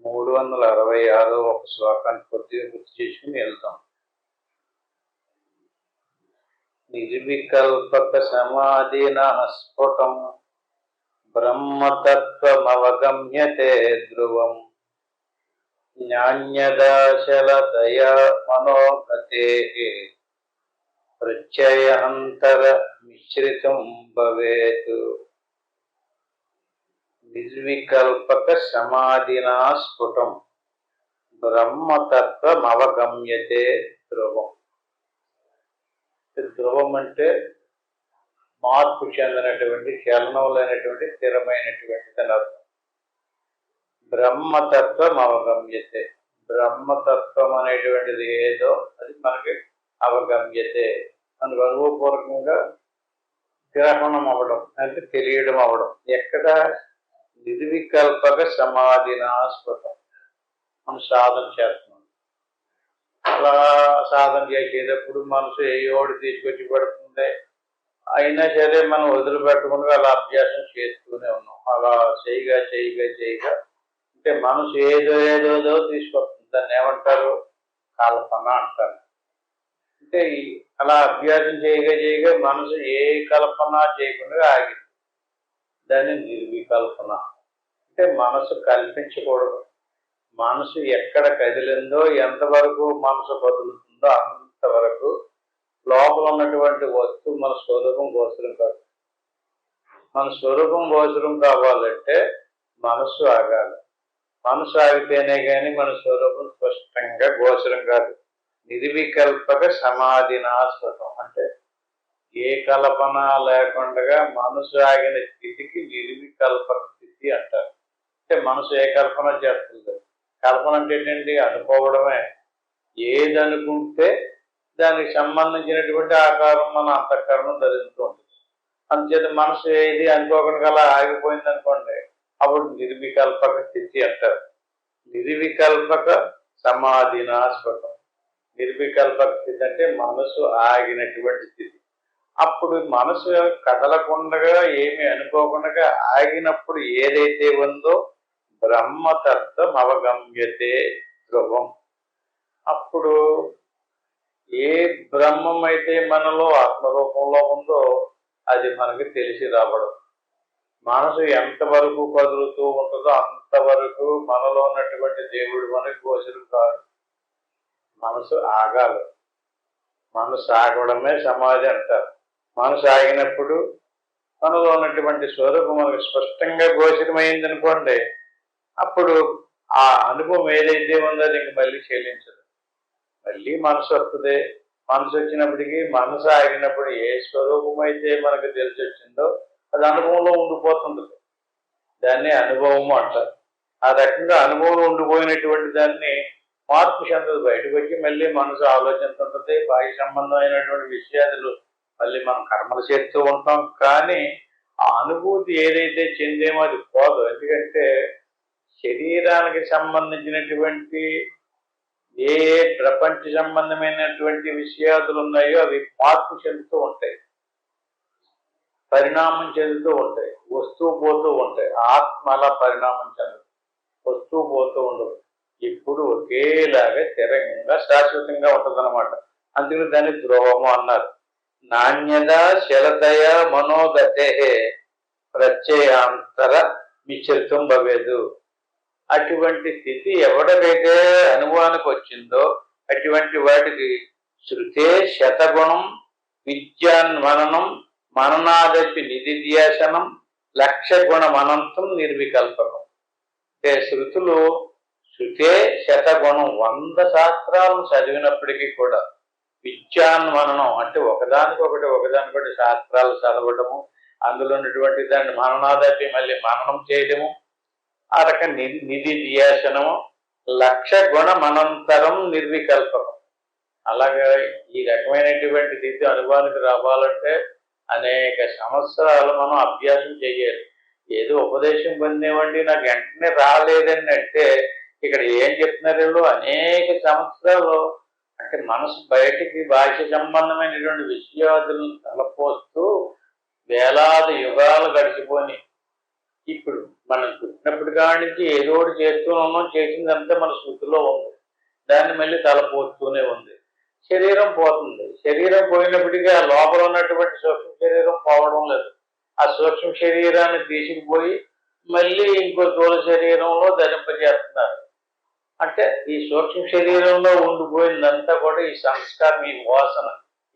366 ఒక శ్లోకాన్ని కొద్దిగా గుర్తు చేసుకుని వెళ్తాం. నిర్వికల్పక సమాధిన స్ఫుటం బ్రహ్మతత్వమవగమ్యతే ధ్రువం జ్ఞాన్యదాశలతయా మనోగతేః ప్రత్యయాంతర మిశ్రితం భవేత్. నిర్వికల్పక సమాధినా స్ఫుటం బ్రహ్మతత్వమవగమ్యతే ధ్రువం. ధ్రువం అంటే మార్పు చెందినటువంటి, చలనం లేనటువంటి, స్థిరమైనటువంటి అర్థం. బ్రహ్మతత్వం అవగమ్యతే, బ్రహ్మతత్వం అనేటువంటిది ఏదో అది మనకి అవగమ్యతే, మనకు అనుభవపూర్వకంగా గ్రహణం అవ్వడం అంటే తెలియడం అవ్వడం. ఎక్కడ? నిర్వికల్పక సమాధినాస్పదం. మనం సాధన చేస్తున్నాం. అలా సాధన చేసేటప్పుడు మనసు ఏయోడు తీసుకొచ్చి పడుతుంది. అయినా సరే మనం వదిలిపెట్టకుండా అలా అభ్యాసం చేస్తూనే ఉన్నాం. అలా చేయగా అంటే మనసు ఏదో తీసుకొస్తుంది. దాన్ని ఏమంటారు? కల్పన అంటారు. అంటే అలా అభ్యాసం చేయగా మనసు ఏ కల్పన చేయకుండా ఆగింది. దాన్ని నిర్వికల్పన అంటే మనసు కల్పించకూడదు. మనసు ఎక్కడ కదిలిందో, ఎంతవరకు మనసు కదులుతుందో అంతవరకు లోపల ఉన్నటువంటి వస్తువు మన స్వరూపం గోచరం కాదు. మన స్వరూపం గోచరం కావాలంటే మనస్సు ఆగాలి. మనసు ఆగితేనే కానీ మన స్వరూపం స్పష్టంగా గోచరం కాదు. నిర్వికల్పక సమాధినాస్పదం అంటే ఏ కల్పన లేకుండా మనసు ఆగిన స్థితికి నిర్వికల్పక స్థితి అంటారు. అంటే మనసు ఏ కల్పన చేస్తుంది? కల్పన అంటే ఏంటండి? అనుకోవడమే. ఏది అనుకుంటే దానికి సంబంధించినటువంటి ఆకారం మన అంతఃకరణం ధరిస్తూ ఉంటుంది. అందుచేత మనసు ఏది అనుకోకుండా అలా ఆగిపోయింది అనుకోండి, అప్పుడు నిర్వికల్పక స్థితి అంటారు. నిర్వికల్పక సమాధినాస్పదం. నిర్వికల్పక స్థితి అంటే మనసు ఆగినటువంటి స్థితి. అప్పుడు మనసు కదలకుండా, ఏమి అనుకోకుండా ఆగినప్పుడు ఏదైతే ఉందో బ్రహ్మతత్వం అవగమ్యతే ధ్రువం. అప్పుడు ఏ బ్రహ్మం అయితే మనలో ఆత్మరూపంలో ఉందో అది మనకి తెలిసి రావడం. మనసు ఎంతవరకు కదులుతూ ఉంటుందో అంతవరకు మనలో ఉన్నటువంటి దేవుడు మనకి గోచరం కాదు. మనసు ఆగాలి. మనసు ఆగడమే సమాధి అంటారు. మనసు ఆగినప్పుడు మనలో ఉన్నటువంటి స్వరూపం మనకు స్పష్టంగా గోచరమైంది అనుకోండి, అప్పుడు ఆ అనుభవం ఏదైతే ఉందో అది ఇంక మళ్ళీ చెల్లించదు. మళ్ళీ మనసు వస్తుంది. మనసు వచ్చినప్పటికీ మనసు ఆగినప్పుడు ఏ స్వరూపం అయితే మనకు తెలిసి వచ్చిందో అది అనుభవంలో ఉండిపోతుంటుంది. దాన్ని అనుభవము అంటారు. ఆ రకంగా అనుభవంలో ఉండిపోయినటువంటి దాన్ని మార్పు చెందదు. బయటకు వచ్చి మళ్ళీ మనసు ఆలోచిస్తుంటుంది. బాహ్య సంబంధమైనటువంటి విషయాలు మళ్ళీ మనం కర్మలు చేస్తూ ఉంటాం. కానీ ఆ అనుభూతి ఏదైతే చెందేమో అది పోదు. ఎందుకంటే శరీరానికి సంబంధించినటువంటి ఏ ప్రపంచ సంబంధమైనటువంటి విషయాలు ఉన్నాయో అవి మార్పు చెందుతూ ఉంటాయి, పరిణామం చెందుతూ ఉంటాయి, వస్తూ పోతూ ఉంటాయి. ఆత్మ అలా పరిణామం చెందదు, వస్తూ పోతూ ఉండదు. ఇప్పుడు ఒకేలాగా స్థిరంగా శాశ్వతంగా ఉంటుందన్నమాట. అందుకని దాన్ని ధ్రువము అన్నారు. నాణ్యత శలతయ మనోగతే ప్రత్యయాంతర మిశ్రితం భవేదు. అటువంటి స్థితి ఎవరికైతే అనుభవానికి వచ్చిందో అటువంటి వాటికి శృతే శతగుణం విద్యాన్మననం మననాదపి నిధిధ్యాసనం లక్షగుణం అనంతం నిర్వికల్పకం. అంటే శృతే శతగుణం 100 శాస్త్రాలను చదివినప్పటికీ కూడా విద్యాన్మననం అంటే ఒకదానికొకటి శాస్త్రాలు చదవడము, అందులో ఉన్నటువంటి దాన్ని మననాదపి మళ్ళీ మననం చేయడము, ఆ రకం నిధిధ్యాసనము లక్షగుణమనంతరం నిర్వికల్పకం. అలాగే ఈ రకమైనటువంటి స్థితి అనుభవానికి రావాలంటే అనేక సంవత్సరాలు మనం అభ్యాసం చేయాలి. ఏదో ఉపదేశం పొందేవండి నాకు వెంటనే రాలేదని అంటే ఇక్కడ ఏం చెప్తున్నారు వీళ్ళు? అనేక సంవత్సరాలు అంటే మనసు బయటికి బాహ్య సంబంధమైనటువంటి విషయాలను తలపోస్తూ వేలాది యుగాలు గడిచిపోయి ఇప్పుడు మనం పుట్టినప్పటి కాడి నుంచి ఏదో ఒకటి చేస్తూ ఉన్నాం, చేసిందంతా మన స్మృతిలో ఉంది. దాన్ని మళ్ళీ తలపోస్తూనే ఉంది. శరీరం పోతుంది. శరీరం పోయినప్పటికీ ఆ లోపల ఉన్నటువంటి సూక్ష్మ శరీరం పోవడం లేదు. ఆ సూక్ష్మ శరీరాన్ని తీసుకుపోయి మళ్ళీ ఇంకో స్థూల శరీరంలో ధరింపజేస్తున్నారు. అంటే ఈ సూక్ష్మ శరీరంలో ఉండిపోయిందంతా కూడా ఈ సంస్కారం, ఈ వాసన,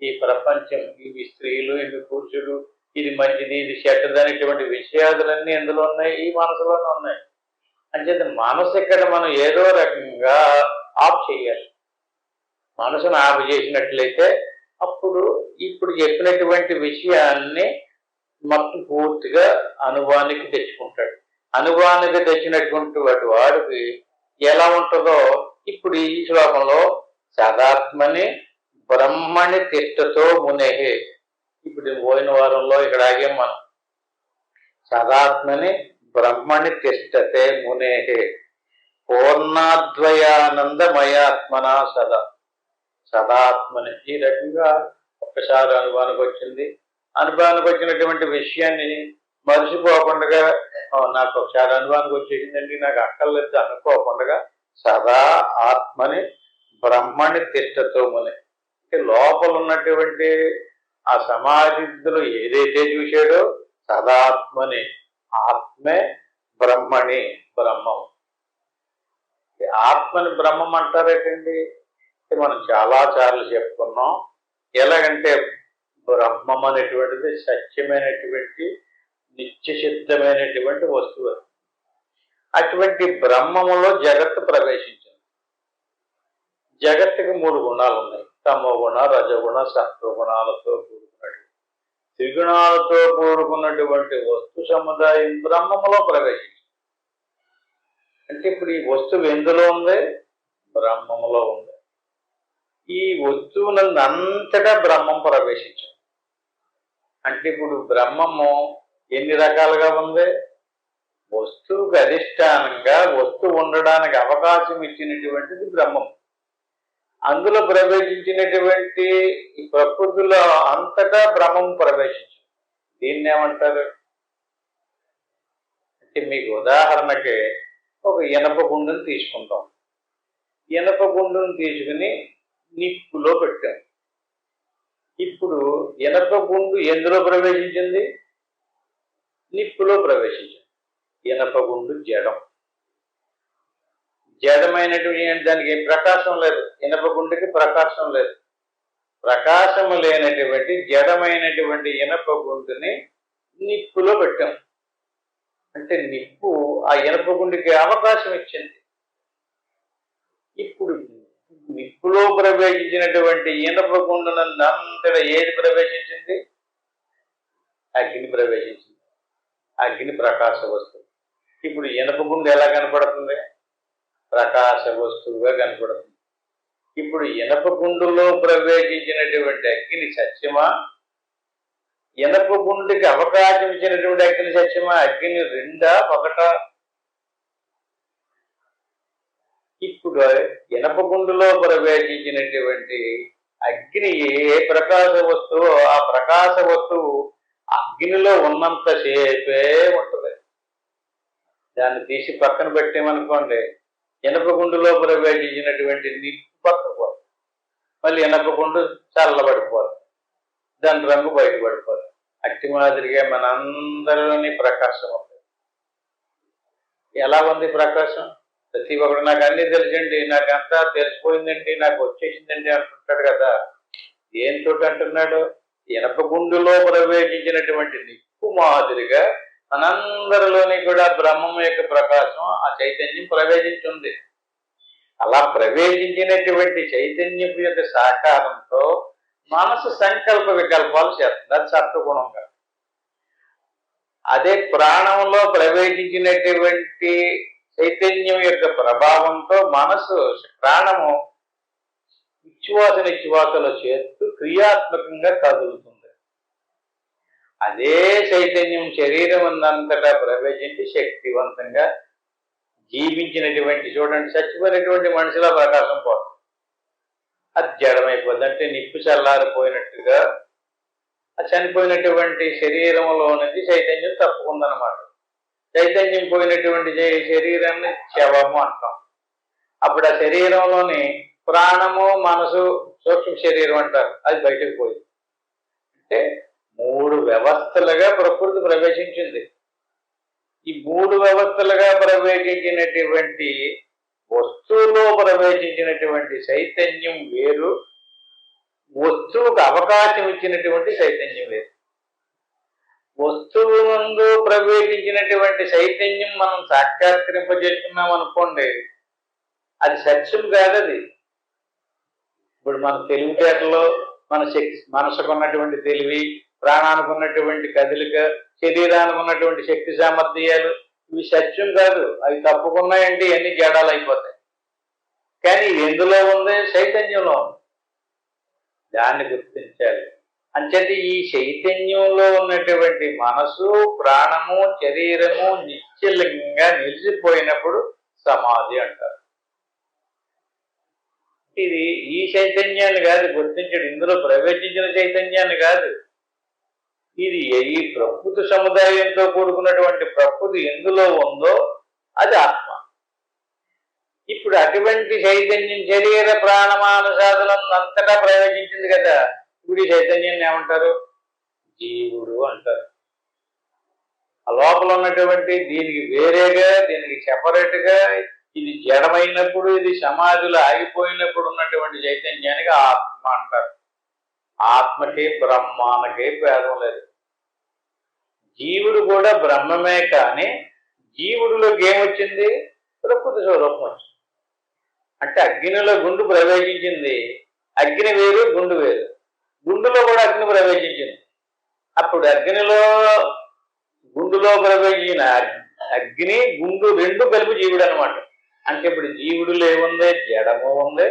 ఈ ప్రపంచం, ఇవి స్త్రీలు, ఇవి పురుషులు, ఇది మంచిది, ఇది చెడ్డది అనేటువంటి విషయాదులన్నీ ఎందులో ఉన్నాయి? ఈ మనసులోనే ఉన్నాయి. అంచేత మనసు ఇక్కడ మనం ఏదో రకంగా ఆఫ్ చేయాలి. మనసును ఆఫ్ చేసినట్లయితే అప్పుడు ఇప్పుడు చెప్పినటువంటి విషయాన్ని మొత్తం పూర్తిగా అనుభవానికి తెచ్చుకుంటాడు. అనుభవానికి తెచ్చినటువంటి వాడికి ఎలా ఉంటుందో ఇప్పుడు ఈ శ్లోకంలో సదాత్మని బ్రహ్మని తిష్టతో మునేహే. ఇప్పుడు పోయిన వారంలో ఇక్కడ ఆగాం మనం. సదాత్మని బ్రహ్మని తిష్టతే మునేహే పూర్ణాద్వయానందమయాత్మన సదా. సదాత్మని ఈ రకంగా ఒక్కసారి అనుభవానికి వచ్చింది. అనుభవానికి వచ్చినటువంటి విషయాన్ని మరిచిపోకుండా నాకు ఒకసారి అనుభవానికి వచ్చేసిందండి, నాకు అక్కర్లేదు అనుకోకుండా సదా ఆత్మని బ్రహ్మని తిష్టతో ముని. అంటే లోపల ఉన్నటువంటి ఆ సమాధిలో ఏదైతే చూశాడో సదాత్మని, ఆత్మే బ్రహ్మని, బ్రహ్మం. ఆత్మని బ్రహ్మం అంటారేటండి? మనం చాలా సార్లు చెప్పుకున్నాం. ఎలాగంటే బ్రహ్మం అనేటువంటిది సత్యమైనటువంటి నిత్యసిద్ధమైనటువంటి వస్తువు. అటువంటి బ్రహ్మములో జగత్తు ప్రవేశించింది. జగత్తుకి 3 గుణాలు ఉన్నాయి. తమోగుణ, రజగుణ, సత్వగుణాలతో కూడుకున్నటువంటి, త్రిగుణాలతో కూడుకున్నటువంటి వస్తు సముదాయం బ్రహ్మములో ప్రవేశించింది. అంటే ఇప్పుడు ఈ వస్తువు ఎందులో ఉంది? బ్రహ్మములో ఉంది. ఈ వస్తువునందు అంతటా బ్రహ్మం ప్రవేశించింది. అంటే ఇప్పుడు బ్రహ్మము ఎన్ని రకాలుగా ఉంది? వస్తువుకు అధిష్టానంగా వస్తువు ఉండడానికి అవకాశం ఇచ్చినటువంటిది బ్రహ్మం. అందులో ప్రవేశించినటువంటి ఈ ప్రకృతిలో అంతటా బ్రహ్మం ప్రవేశించింది. దీన్ని ఏమంటారు? అంటే మీకు ఉదాహరణకి ఒక ఇనప గుండును తీసుకుంటాం. ఇనప గుండును తీసుకుని నిప్పులో పెట్టాం. ఇప్పుడు ఇనప గుండు ఎందులో ప్రవేశించింది? నిప్పులో ప్రవేశించింది. ఇనప గుండు జడం. జడమైనటువంటి దానికి ప్రకాశం లేదు. ఇనప గుండుకి ప్రకాశం లేదు. ప్రకాశము లేనటువంటి జడమైనటువంటి ఇనప గుండుని నిప్పులో పెట్టాం. అంటే నిప్పు ఆ ఇనప గుండుకి అవకాశం ఇచ్చింది. ఇప్పుడు నిప్పులో ప్రవేశించినటువంటి ఇనప గుండునంతటా ఏది ప్రవేశించింది? అగ్ని ప్రవేశించింది. అగ్ని ప్రకాశ వస్తువు. ఇప్పుడు ఇనప గుండు ఎలా కనపడుతుంది? ప్రకాశ వస్తువుగా కనపడుతుంది. ఇప్పుడు ఇనప గుండులో ప్రవేశించినటువంటి అగ్ని సత్యమా? ఇనప గుండుకి అవకాశం ఇచ్చినటువంటి అగ్ని సత్యమా? అగ్ని రెండా ఒకటా? ఇప్పుడు ఇనప గుండులో ప్రవేశించినటువంటి అగ్ని ఏ ప్రకాశ వస్తువు, ఆ ప్రకాశ వస్తువు అగ్నిలో ఉన్నంతసేపే ఉంటుంది. దాన్ని తీసి పక్కన పెట్టామనుకోండి, ఇనప గుండులో ప్రవేశించినటువంటి నిప్పు పక్కన పోతుంది. మళ్ళీ ఇనప గుండు చల్లబడిపోతుంది. దాని రంగు బయటపడిపోతుంది. అట్టి మాదిరిగా మన అందరిలోని ప్రకాశం ఉంది. ఎలా ఉంది ప్రకాశం? ప్రతి ఒక్కడు నాకు అన్నీ తెలిసండి, నాకు అంతా తెలిసిపోయిందండి, నాకు వచ్చేసిందండి అంటుంటాడు కదా. ఏంతో అంటున్నాడు? ఇనప గుండులో ప్రవేశించినటువంటి నిప్పు మాదిరిగా మనందరిలోని కూడా బ్రహ్మం యొక్క ప్రకాశం, ఆ చైతన్యం ప్రవేశించింది. అలా ప్రవేశించినటువంటి చైతన్యపు యొక్క సాకారంతో మనసు సంకల్ప వికల్పాలు చేస్తుంది. అది సత్వగుణంగా. అదే ప్రాణంలో ప్రవేశించినటువంటి చైతన్యం యొక్క ప్రభావంతో మనసు, ప్రాణము నిశ్వాస నిశ్వాసలు చేస్తూ క్రియాత్మకంగా కదులుతుంది. అదే చైతన్యం శరీరం అంతటా ప్రవేశించి శక్తివంతంగా జీవించినటువంటి, చూడండి, చచ్చిపోయినటువంటి మనిషిలో ప్రకాశం పోతుంది. అది జడమైపోద్ది. అంటే నిప్పు చల్లారిపోయినట్టుగా ఆ చనిపోయినటువంటి శరీరంలో నుంచి చైతన్యం తప్పుకుందనమాట. చైతన్యం పోయినటువంటి శరీరాన్ని శవము అంటాం. అప్పుడు ఆ శరీరంలోని ప్రాణము, మనసు, సూక్ష్మ శరీరం అంటారు, అది బయటకు పోయింది. అంటే 3 వ్యవస్థలుగా ప్రకృతి ప్రవేశించింది. ఈ 3 వ్యవస్థలుగా ప్రవేశించినటువంటి వస్తువులో ప్రవేశించినటువంటి చైతన్యం వేరు, వస్తువుకు అవకాశం ఇచ్చినటువంటి చైతన్యం వేరు. వస్తువు నందు ప్రవేశించినటువంటి చైతన్యం మనం సాక్షాత్కరింపజేసుకున్నాం అనుకోండి, అది సత్యం కాదు. అది ఇప్పుడు మన తెలివితేటలో మన శక్తి, మనసుకు ఉన్నటువంటి తెలివి, ప్రాణానికి ఉన్నటువంటి కదలిక, శరీరానికి ఉన్నటువంటి శక్తి సామర్థ్యాలు, ఇవి సత్యం కాదు. అవి తప్పుకున్నాయంటే అన్ని జడాలు అయిపోతాయి. కానీ ఎందులో ఉంది? చైతన్యంలో ఉంది. దాన్ని గుర్తించాలి. అంచేది ఈ చైతన్యంలో ఉన్నటువంటి మనసు, ప్రాణము, శరీరము నిశ్చలంగా నిలిచిపోయినప్పుడు సమాధి అంటారు. ఇది ఈ చైతన్యాన్ని కాదు గుర్తించడం, ఇందులో ప్రవేశించిన చైతన్యాన్ని కాదు. ఇది ఈ ప్రకృతి సముదాయంతో కూడుకున్నటువంటి ప్రకృతి ఎందులో ఉందో అది ఆత్మ. ఇప్పుడు అటువంటి చైతన్యం శరీర ప్రాణమానసాదులను అంతటా ప్రవేశించింది కదా. ఇప్పుడు ఈ చైతన్యాన్ని ఏమంటారు? జీవుడు అంటారు. ఆ లోపల ఉన్నటువంటి దీనికి వేరేగా, దీనికి సెపరేట్గా, ఇది జడమైనప్పుడు, ఇది సమాధిలో ఆగిపోయినప్పుడు ఉన్నటువంటి చైతన్యానికి ఆత్మ అంటారు. ఆత్మకి బ్రహ్మానికి భేదం లేదు. జీవుడు కూడా బ్రహ్మమే, కానీ జీవుడిలోకి ఏమొచ్చింది? ప్రకృతి స్వరూపం వచ్చింది. అంటే అగ్నిలో గుండు ప్రవేశించింది, అగ్ని వేరు, గుండు వేరు. గుండులో కూడా అగ్ని ప్రవేశించింది. అప్పుడు అగ్నిలో, గుండులో ప్రవేశించిన అగ్ని, గుండు రెండు కలిపి జీవుడు అనమాట. అంటే ఇప్పుడు జీవుడులో ఏముంది? జడము ఉంది,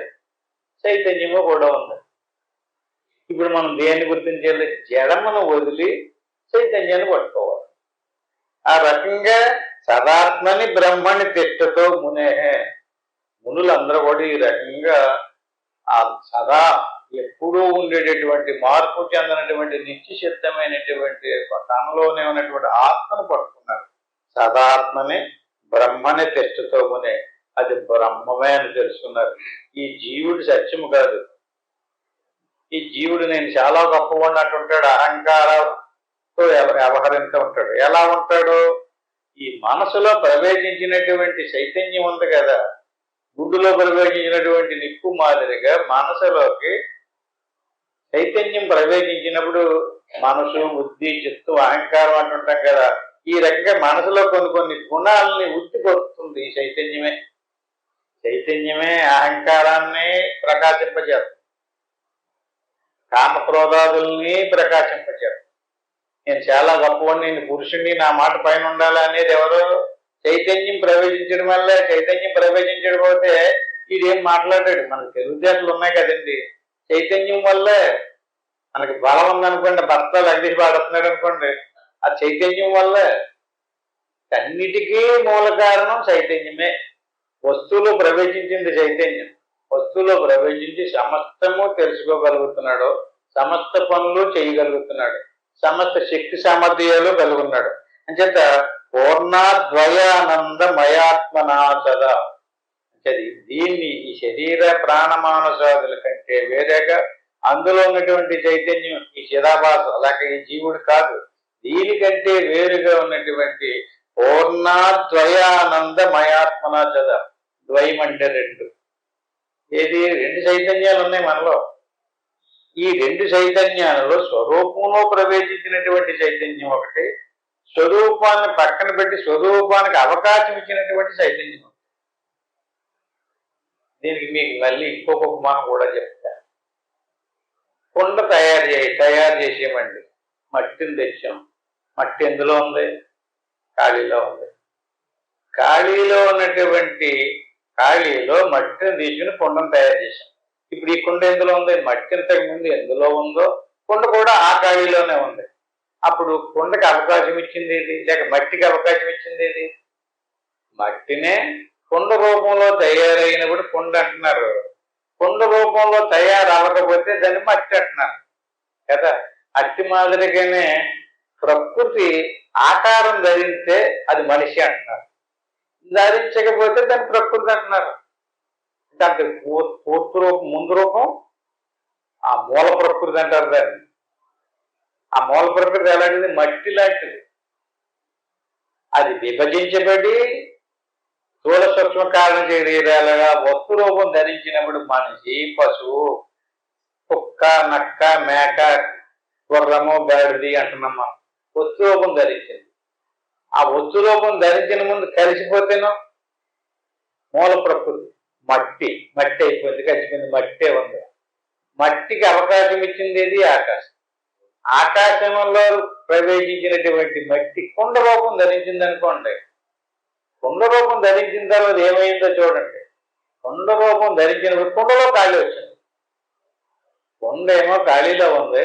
చైతన్యము కూడా ఉంది. ఇప్పుడు మనం దేన్ని గుర్తించాలి? జడమును వదిలి చైతన్యాన్ని పట్టుకోవాలి. ఆ రకంగా సదాత్మని బ్రహ్మని తిష్టతో మునేహే. మునులందరూ కూడా ఈ రకంగా ఆ సదా ఎప్పుడూ ఉండేటటువంటి, మార్పు చెందినటువంటి, నిత్యసిద్ధమైనటువంటి తనలోనే ఉన్నటువంటి ఆత్మను పట్టుకున్నారు. సదాత్మని బ్రహ్మని తిష్టతో మునే, అది బ్రహ్మమే అని తెలుసుకున్నారు. ఈ జీవుడు సత్యము కాదు. ఈ జీవుడు నేను చాలా గొప్పవాడిని అంటుంటాడు, అహంకారంతో వ్యవహరిస్తూ ఉంటాడు. ఎలా ఉంటాడు? ఈ మనసులో ప్రవేశించినటువంటి చైతన్యం ఉంది కదా, గుడ్డులో ప్రవేశించినటువంటి నిప్పు మాదిరిగా మనసులోకి చైతన్యం ప్రవేశించినప్పుడు మనసు, బుద్ధి, చిత్తు, అహంకారం అంటుంటాం కదా. ఈ రకంగా మనసులో కొన్ని గుణాలని ఉత్తికొస్తుంది ఈ చైతన్యమే. చైతన్యమే అహంకారాన్ని ప్రకాశింపజేస్తుంది, కామక్రోధాదుల్ని ప్రకాశింపజేస్తుంది. నేను చాలా గొప్పవాడిని, నేను పురుషుడిని, నా మాట పైన ఉండాలి అనేది ఎవరు? చైతన్యం ప్రవేశించడం వల్లే. చైతన్యం ప్రవేశించకపోతే ఇదేం మాట్లాడాడు. మనకు తెలివితేటలు ఉన్నాయి కదండి. చైతన్యం వల్లే. మనకి బలం ఉందనుకోండి, భర్త లగ్గిసి పాడుతున్నాడు అనుకోండి, ఆ చైతన్యం వల్లే. అన్నిటికీ మూల కారణం చైతన్యమే. వస్తువులో ప్రవేశించింది చైతన్యం. వస్తువులో ప్రవేశించి సమస్తము తెలుసుకోగలుగుతున్నాడు, సమస్త పనులు చేయగలుగుతున్నాడు, సమస్త శక్తి సామర్థ్యాలు కలుగున్నాడు. అంచేత పూర్ణాద్వయానంద మయాత్మనా సదా. అంటే దీన్ని ఈ శరీర ప్రాణమానసాదుల కంటే వేరేగా అందులో ఉన్నటువంటి చైతన్యం ఈ చిదాభాస, అలాగే ఈ జీవుడు కాదు. దీనికంటే వేరుగా ఉన్నటువంటి పూర్ణాద్వయానంద మయాత్మనా సదా. ద్వయం అంటే రెండు. ఏది? రెండు చైతన్యాలు ఉన్నాయి మనలో. ఈ రెండు చైతన్యాలలో స్వరూపంలో ప్రవేశించినటువంటి చైతన్యం ఒకటి, స్వరూపాన్ని పక్కన పెట్టి స్వరూపానికి అవకాశం ఇచ్చినటువంటి చైతన్యం. దీనికి మీకు మళ్ళీ ఇంకొక ఉపమానం కూడా చెప్తాను. కుండ తయారు చేసేయమండి. మట్టిని తెచ్చాం. మట్టి ఎందులో ఉంది? ఖాళీలో ఉంది. ఖాళీలో ఉన్నటువంటి ఖాళీలో మట్టిని తీసుకుని కుండను తయారు చేశాం. ఇప్పుడు ఈ కుండ ఎందులో ఉంది? మట్టి ఇంతకు ముందు ఎందులో ఉందో కుండ కూడా ఆ ఖాళీలోనే ఉంది. అప్పుడు కుండకి అవకాశం ఇచ్చింది ఏది? లేక మట్టికి అవకాశం ఇచ్చింది ఏది? మట్టినే. కుండ రూపంలో తయారైనప్పుడు కుండ అంటున్నారు. కుండ రూపంలో తయారవ్వకపోతే దాన్ని మట్టి అంటున్నారు కదా. అట్టి మాదిరిగానే ప్రకృతి ఆకారం ధరిస్తే అది మనిషి అంటున్నారు, ధరించకపోతే దాని ప్రకృతి అంటున్నారు. దానికి పూర్తి రూపం, ముందు రూపం ఆ మూల ప్రకృతి అంటారు దాన్ని. ఆ మూల ప్రకృతి ఎలాంటిది? మట్టి లాంటిది. అది విభజించబడి స్థూల సూక్ష్మ కారణ శరీరాలుగా వస్తు రూపం ధరించినప్పుడు మనిషి, పశువు, కుక్క, నక్క, మేక, గుర్రము, గాడిది అంటున్నాం మనం. వస్తు రూపం ధరించింది. ఆ వస్తు రూపం ధరించిన ముందు కలిసిపోతేనో మూల ప్రకృతి మట్టి, మట్టి అయిపోయింది, కలిసిపోయింది, మట్టే ఉంది. మట్టికి అవకాశం ఇచ్చింది ఏది? ఆకాశం. ఆకాశంలో ప్రవేశించినటువంటి మట్టి కుండ రూపం ధరించింది అనుకోండి. కుండ రూపం ధరించిన తర్వాత ఏమైందో చూడండి. కుండ రూపం ధరించినప్పుడు కుండలో ఖాళీ వచ్చింది. కుండ ఏమో ఖాళీలో ఉంది,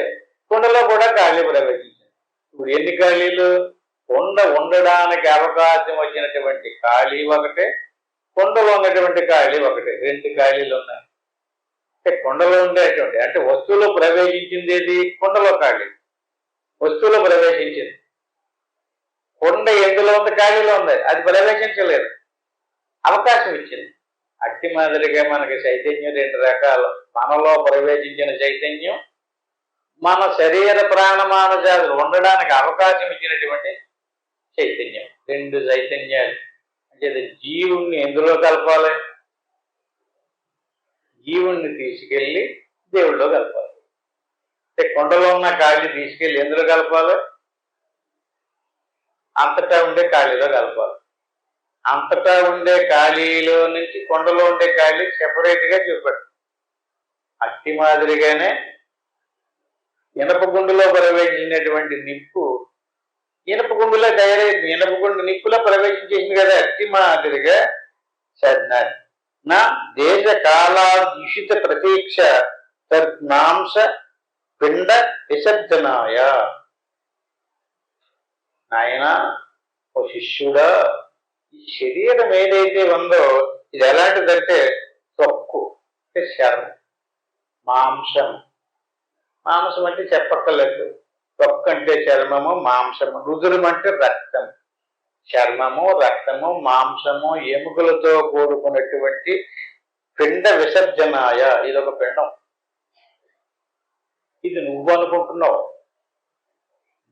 కుండలో కూడా ఖాళీ ప్రవేశించింది. ఇప్పుడు ఎన్ని ఖాళీలు? కుండ ఉండడానికి అవకాశం వచ్చినటువంటి ఖాళీ ఒకటే, కుండలో ఉన్నటువంటి ఖాళీ ఒకటే. 2 ఖాళీలు ఉన్నాయి. అంటే కుండలో ఉండేటువంటి, అంటే వస్తువులో ప్రవేశించింది ఏది? కుండలో ఖాళీ వస్తువులో ప్రవేశించింది. కుండ ఎందులో ఉంది? ఖాళీలో ఉంది, అది ప్రవేశించలేదు, అవకాశం ఇచ్చింది. అట్టి మాదిరిగా మనకి చైతన్యం 2 రకాలు. మనలో ప్రవేశించిన చైతన్యం, మన శరీర ప్రాణమాన జాతులు ఉండడానికి అవకాశం ఇచ్చినటువంటి చైతన్యం. 2 చైతన్యాలు. అంటే జీవుణ్ణి ఎందులో కలపాలి? జీవుణ్ణి తీసుకెళ్ళి దేవుళ్ళలో కలపాలి. అంటే కొండలో ఉన్న ఖాళీ తీసుకెళ్ళి ఎందులో కలపాలి? అంతటా ఉండే ఖాళీలో కలపాలి. అంతటా ఉండే ఖాళీలో నుంచి కొండలో ఉండే ఖాళీ సెపరేట్ గా చూపెట్టు. అట్టి మాదిరిగానే ఇనప గుండులో ప్రవేశించినటువంటి నిప్పు ఇనప గుండులో తయారైంది, ఇనప గుండు నిప్పులో ప్రవేశించేసింది కదా. అట్టి మాదిరిగా సన్నాడు నా దేశ కాలాదూషిత ప్రతీక్ష తద్నాంశ పిండ విసర్జనాయ. నాయన, ఓ శిష్యుడా, ఈ శరీరం ఏదైతే ఉందో ఇది ఎలాంటిదంటే త్వక్కు అంటే చర్మం, మాంసం. మాంసం అంటే చెప్పక్కర్లేదు. త్వక్కు అంటే చర్మము, మాంసము. రుదురం అంటే రక్తం. చర్మము, రక్తము, మాంసము, ఎముకలతో కూడుకున్నటువంటి పిండ విసర్జనాయ. ఇదొక పిండం. ఇది నువ్వు అనుకుంటున్నావు,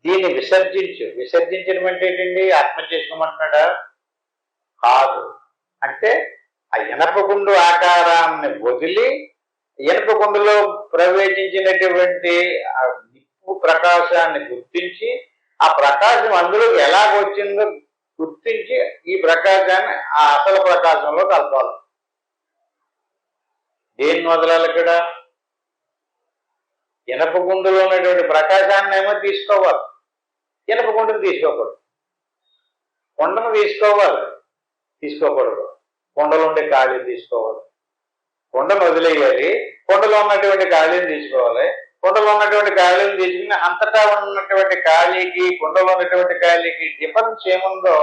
దీన్ని విసర్జించు. విసర్జించడం అంటే ఏంటండి? ఆత్మ చేసుకోమంటున్నాడా? కాదు. అంటే ఆ ఇనపగుండు ఆకారాన్ని వదిలి ఇనపగుండులో ప్రవేశించినటువంటి ఆ నిప్పు ప్రకాశాన్ని గుర్తించి, ఆ ప్రకాశం అందులోకి ఎలాగొచ్చిందో గుర్తించి ఈ ప్రకాశాన్ని ఆ అసలు ప్రకాశంలో కలపాలి. దేన్ని వదలాలి? ఇక్కడ ఇనపగుండులో ఉన్నటువంటి ప్రకాశాన్ని ఏమో తీసుకోవాలి, ఇనపగుండును తీసుకోకూడదు. కొండను తీసుకోకూడదు. కొండలో ఉండే ఖాళీని తీసుకోవాలి. కొండను వదిలేయాలి, కొండలో ఉన్నటువంటి ఖాళీని తీసుకోవాలి. కొండలో ఉన్నటువంటి ఖాళీని తీసుకుని అంతటా ఉన్నటువంటి ఖాళీకి, కొండలో ఉన్నటువంటి ఖాళీకి డిఫరెన్స్ ఏముందో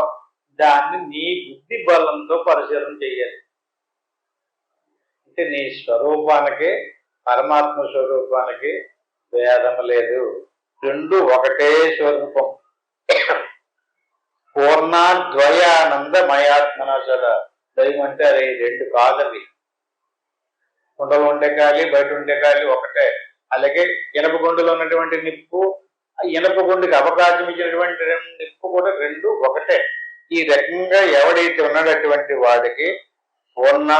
దాన్ని నీ బుద్ధి బలంతో పరిశీలన చేయాలి. అంటే నీ స్వరూపానికి, పరమాత్మ స్వరూపానికి భేదం లేదు. 2 ఒకటే స్వరూపం. పూర్ణాద్వయానంద మయాత్మన సదా. దైవం అంటే అది 2 కాదవి. కుండలో ఉండే గాలి, బయట ఉండే గాలి ఒకటే. అలాగే ఇనపగుండులో ఉన్నటువంటి నిప్పు, ఇనపగుండుకి అవకాశం ఇచ్చినటువంటి నిప్పు కూడా 2 ఒకటే. ఈ రకంగా ఎవడైతే ఉన్నాడో అటువంటి వాడికి పూర్ణ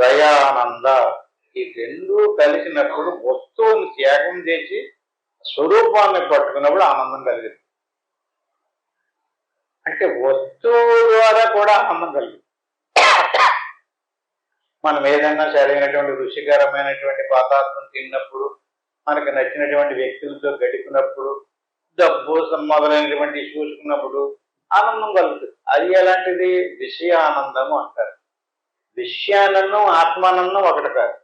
దయానంద, ఈ 2 కలిసినప్పుడు వస్తువుని త్యాగం చేసి స్వరూపాన్ని పట్టుకున్నప్పుడు ఆనందం కలిగింది. అంటే వస్తువు ద్వారా కూడా ఆనందం కలిగింది. మనం ఏదైనా సరైనటువంటి రుచికరమైనటువంటి పదార్థం తిన్నప్పుడు, మనకు నచ్చినటువంటి వ్యక్తులతో గడిపినప్పుడు, డబ్బు మొదలైనటువంటి చూసుకున్నప్పుడు ఆనందం కలుగుతుంది. అది ఎలాంటిది? విషయానందము అంటారు. విషయానందం, ఆత్మానందం ఒకటి కాదు.